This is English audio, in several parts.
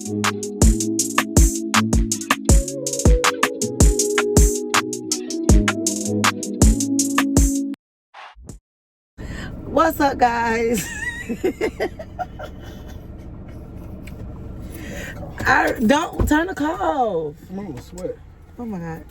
What's up, guys? I don't turn the car off. I'm on sweat. Oh my God.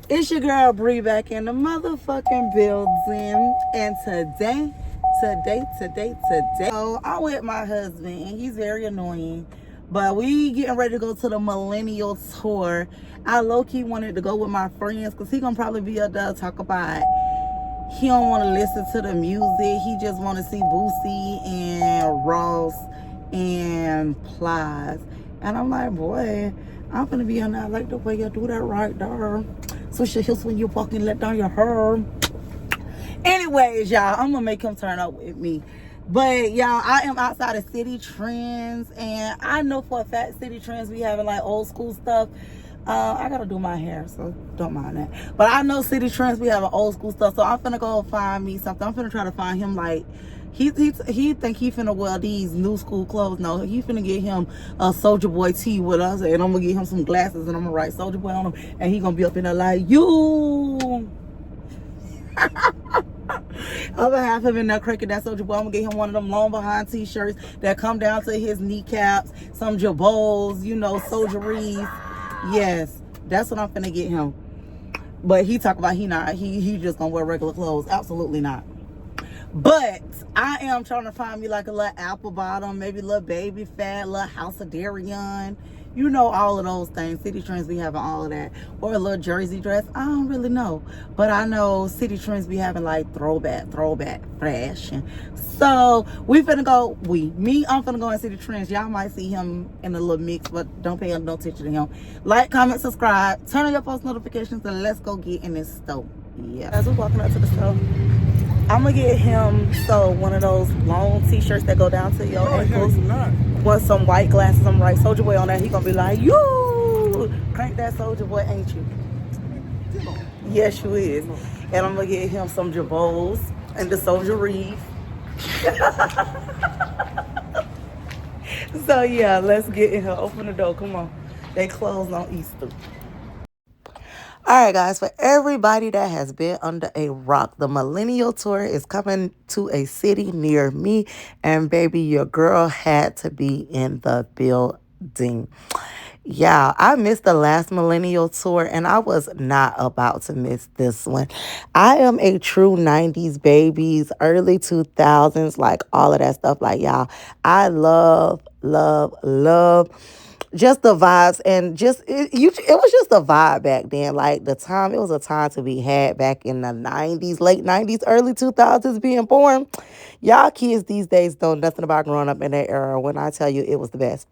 It's your girl Bree back in the motherfucking building. And today, so I'm with my husband and he's very annoying. But we getting ready to go to the Millennium tour. I low-key wanted to go with my friends because he gonna probably be up there talk about he don't want to listen to the music. He just want to see Boosie and Ross and Plies. And I'm like, boy, I'm gonna be on that. I like the way you do that right there. Switch your hips when you fucking let down your hair. Anyways, y'all, I'm gonna make him turn up with me. But y'all, I am outside of City Trends, and I know for a fact City Trends be having like old school stuff. I gotta do my hair, so don't mind that. But I know City Trends be having old school stuff, so I'm finna go find me something. I'm finna try to find him like he think he finna wear these new school clothes. No, he finna get him a Soulja Boy tee with us, and I'm gonna get him some glasses, and I'm gonna write Soulja Boy on them, and he gonna be up in there like you. I'm gonna have him in there cranking that Soulja Boy. I'm gonna get him one of them long behind t-shirts that come down to his kneecaps, some jabots, you know, soldieries. Yes, that's what I'm finna get him. But he talk about he just gonna wear regular clothes. Absolutely not. But I am trying to find me like a little apple bottom, maybe a little baby fat, little House of Darian. You know, all of those things. City Trends be having all of that. Or a little jersey dress. I don't really know. But I know City Trends be having like throwback fashion. So we finna go, I'm finna go in City Trends. Y'all might see him in a little mix, but don't pay no attention to him. Like, comment, subscribe, turn on your post notifications, and let's go get in this store. Yeah. As we're walking up to the store, I'm gonna get him one of those long t-shirts that go down to your ankles. Want some white glasses. I'm right, Soulja Boy on that. He gonna be like, you crank that Soulja Boy, ain't you? Yes, you is. And I'm gonna get him some jabots and the Soulja Reef. So yeah, let's get in here. Open the door. Come on. They closed on Easter. All right, guys, for everybody that has been under a rock, the Millennial Tour is coming to a city near me. And, baby, your girl had to be in the building. Yeah, I missed the last Millennial Tour, and I was not about to miss this one. I am a true 90s babies, early 2000s, like all of that stuff. Like, y'all, I love just the vibes, and just it was just a vibe back then. Like the time, it was a time to be had back in the 90s, late 90s, early 2000s, being born. Y'all kids these days know nothing about growing up in that era when I tell you it was the best.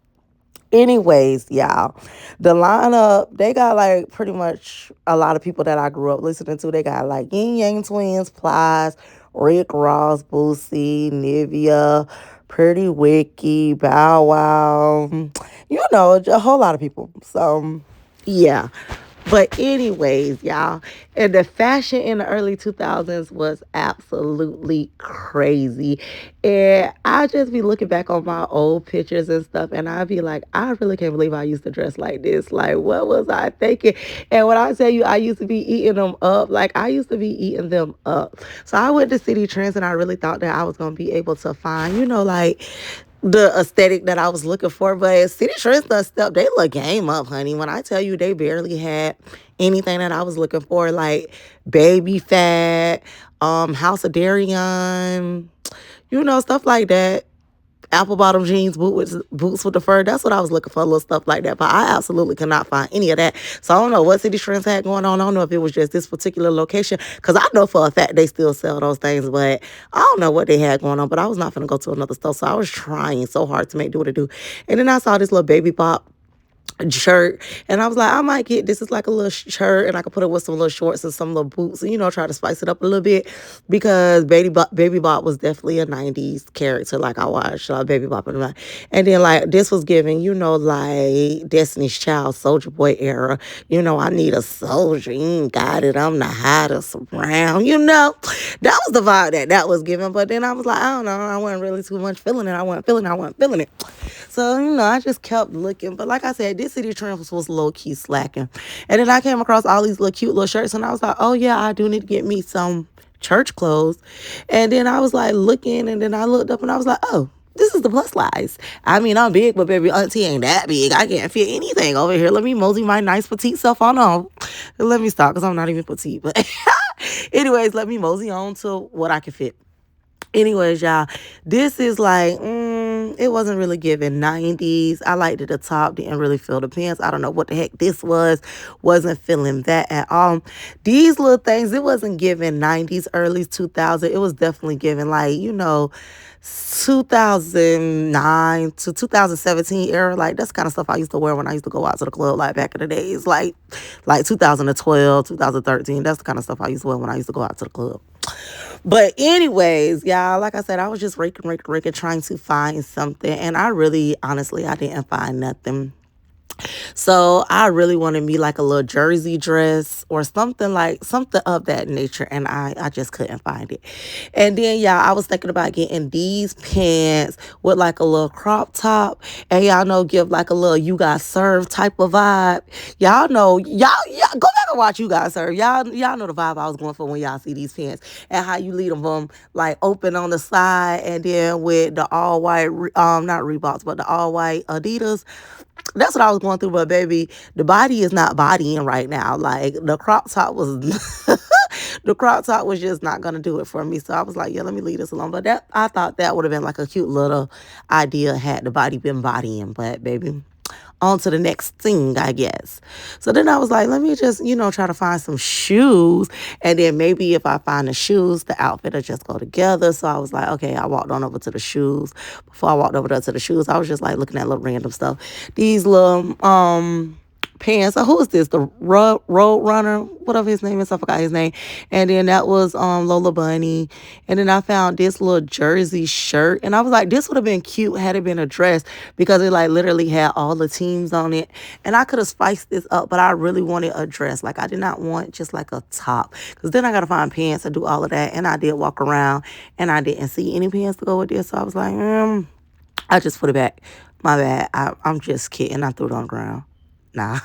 Anyways, y'all, the lineup, they got like pretty much a lot of people that I grew up listening to. They got like Yin Yang Twins, Plies, Rick Ross, Boosie, Nivea, Pretty Wiki, Bow Wow, you know, a whole lot of people. So, yeah. But anyways, y'all, and the fashion in the early 2000s was absolutely crazy. And I just be looking back on my old pictures and stuff, and I'd be like, I really can't believe I used to dress like this. Like, what was I thinking? And when I tell you I used to be eating them up, like, I used to be eating them up. So I went to City Trends, and I really thought that I was going to be able to find, you know, like, the aesthetic that I was looking for. But City Trends done stepped they look game up, honey. When I tell you they barely had anything that I was looking for, like baby fat, House of Darian, you know, stuff like that. Apple bottom jeans, boots with the fur. That's what I was looking for, little stuff like that. But I absolutely could not find any of that. So I don't know what City Trends had going on. I don't know if it was just this particular location, because I know for a fact they still sell those things, but I don't know what they had going on. But I was not going to go to another store, so I was trying so hard to do what I do. And then I saw this little baby pop shirt, and I was like, I might get this. Is like a little shirt, and I could put it with some little shorts and some little boots, and, you know, try to spice it up a little bit, because Baby Bop was definitely a 90s character. Like, I watched Baby Bop and then like this was giving, you know, like Destiny's Child, Soulja Boy era. You know, I need a soldier. You ain't got it. I'm the hottest around. You know, that was the vibe that was given. But then I was like, I don't know. I wasn't really too much feeling it. I wasn't feeling it. So, I just kept looking. But like I said, this City Trends was low key slacking. And then I came across all these little cute little shirts and I was like, oh yeah, I do need to get me some church clothes. And then I was like looking and then I looked up and I was like, oh, this is the plus size. I mean, I'm big, but baby, auntie ain't that big. I can't fit anything over here. Let me mosey my nice petite self on on. Let me stop because I'm not even petite. But anyways, let me mosey on to what I can fit. Anyways, y'all, this is like, it wasn't really giving 90s. I liked it the top, didn't really feel the pants. I don't know what the heck this was. Wasn't feeling that at all. These little things, it wasn't giving 90s, early 2000s. It was definitely giving like, 2009 to 2017 era. Like, that's kind of stuff I used to wear when I used to go out to the club, like back in the days, like 2012, 2013. That's the kind of stuff I used to wear when I used to go out to the club. But anyways, y'all, like I said, I was just raking, trying to find something. And I really, honestly, I didn't find nothing. So I really wanted me like a little jersey dress or something of that nature. And I just couldn't find it. And then, y'all, I was thinking about getting these pants with like a little crop top. And y'all know, give like a little You Got Served type of vibe. Y'all know, y'all go back and watch You Got Served. Y'all know the vibe I was going for when y'all see these pants and how you lead them like open on the side and then with the all white, not Reeboks, but the all white Adidas. That's what I was going through, but baby, the body is not bodying right now. Like the crop top was, the crop top was just not gonna do it for me. So I was like, yeah, let me leave this alone. But I thought that would have been like a cute little idea had the body been bodying. But baby, on to the next thing, I guess. So then I was like, let me just, try to find some shoes. And then maybe if I find the shoes, the outfit will just go together. So I was like, okay, I walked on over to the shoes. Before I walked over there to the shoes, I was just like looking at little random stuff. These little pants. So who is this? The Road Runner, whatever his name is. I forgot his name. And then that was Lola Bunny. And then I found this little jersey shirt. And I was like, this would have been cute had it been a dress because it like literally had all the teams on it. And I could have spiced this up, but I really wanted a dress. Like I did not want just like a top. Because then I got to find pants and do all of that. And I did walk around and I didn't see any pants to go with this. So I was like, I just put it back. My bad. I'm just kidding. I threw it on the ground. Nah,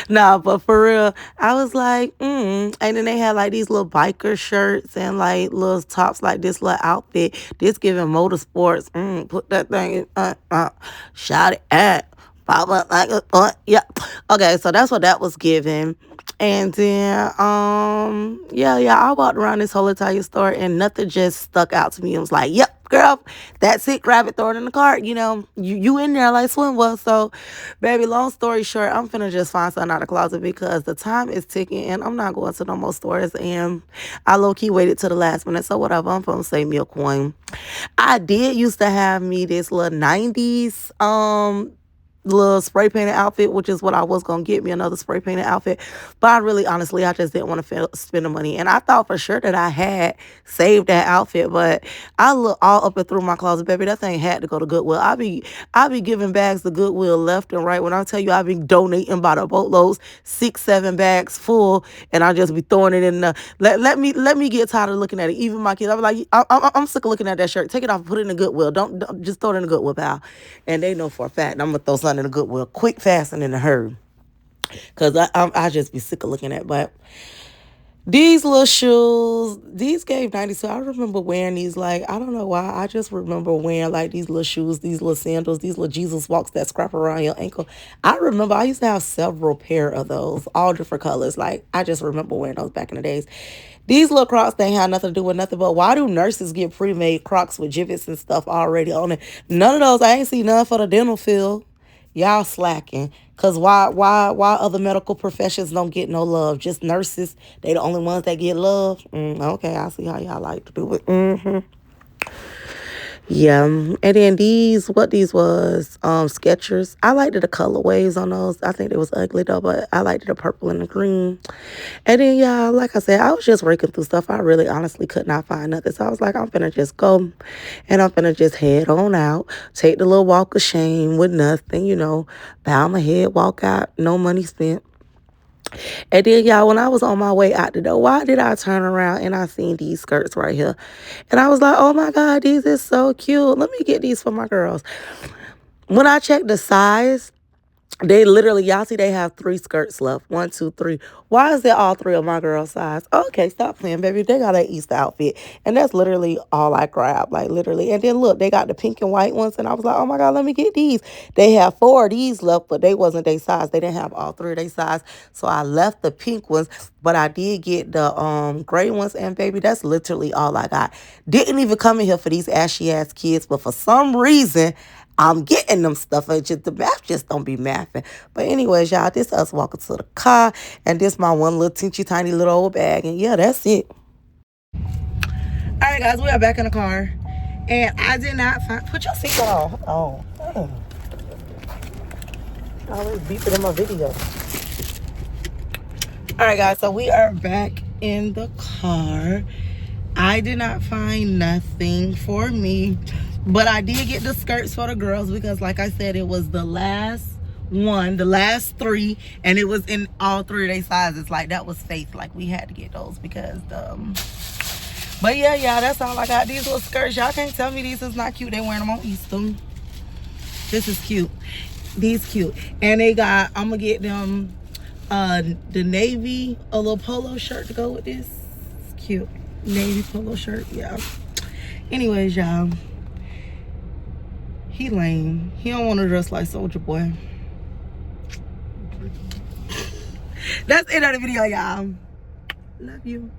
nah, but for real, I was like, And then they had like these little biker shirts and like little tops, like this little outfit. This giving motorsports. Put that thing in, shout it at. Pop up like yeah. Okay, so that's what that was giving. And then, yeah, I walked around this whole entire store and nothing just stuck out to me. It was like, yep, girl, that's it. Grab it, throw it in the cart. You in there like Swim was. So, baby, long story short, I'm finna just find something out of the closet because the time is ticking and I'm not going to no more stores. And I low key waited to the last minute. So, whatever, I'm gonna save me a coin. I did used to have me this little 90s, little spray painted outfit, which is what I was gonna get me, another spray painted outfit. But I really honestly I just didn't want to spend the money, and I thought for sure that I had saved that outfit, but I look all up and through my closet, baby, that thing had to go to Goodwill. I be giving bags to Goodwill left and right. When I tell you I be donating by the boatloads, 6-7 bags full, and I just be throwing it in the let me get tired of looking at it. Even my kids, I'm like, I'm sick of looking at that shirt. Take it off and put it in the Goodwill. Don't just throw it in the Goodwill, pal. And they know for a fact I'm gonna throw something in the Goodwill quick, fast, and in a hurry. Cause I just be sick of looking at. But these little shoes, these gave 90. So I remember wearing these. Like I don't know why. I just remember wearing like these little shoes, these little sandals, these little Jesus walks that scrap around your ankle. I remember I used to have several pair of those, all different colors. Like I just remember wearing those back in the days. These little Crocs, they ain't have nothing to do with nothing. But why do nurses get pre-made Crocs with gibbets and stuff already on it? None of those. I ain't see none for the dental field. Y'all slacking. Cause why other medical professions don't get no love? Just nurses. They the only ones that get love. Okay, I see how y'all like to do it. Yeah, and then what these was, Skechers. I liked the colorways on those. I think it was ugly though, but I liked the purple and the green. And then, yeah, like I said, I was just raking through stuff. I really honestly could not find nothing. So I was like, I'm finna just go and I'm finna just head on out, take the little walk of shame with nothing, bow my head, walk out, no money spent. And then, y'all, when I was on my way out the door, why did I turn around and I seen these skirts right here? And I was like, oh my God, these is so cute. Let me get these for my girls. When I checked the size, they literally, y'all see they have 3 skirts left. 1, 2, 3. Why is it all 3 of my girl size? Okay, stop playing, baby. They got an Easter outfit. And that's literally all I grabbed. Like, literally. And then look, they got the pink and white ones. And I was like, oh my God, let me get these. They have 4 of these left, but they wasn't their size. They didn't have all 3 of their size. So I left the pink ones. But I did get the gray ones. And baby, that's literally all I got. Didn't even come in here for these ashy ass kids. But for some reason, I'm getting them stuff. It's just the math just don't be mathing. But anyways, y'all, this us walking to the car. And this my one little teensy tiny little old bag. And yeah, that's it. All right, guys, we are back in the car. And I did not find... Put your seatbelt on. Oh. I always beep it in my video. All right, guys, so we are back in the car. I did not find nothing for me. But I did get the skirts for the girls because, like I said, it was the last one, the last 3, and it was in all 3 of their sizes. Like, that was faith. Like, we had to get those because, but yeah, y'all, that's all I got. These little skirts, y'all can't tell me these is not cute. They wearing them on Easter. This is cute. These cute. And they got, I'm going to get them the navy, a little polo shirt to go with this. It's cute. Navy polo shirt, yeah. Anyways, y'all. He lame. He don't want to dress like Soulja Boy. That's it on the video, y'all. Love you.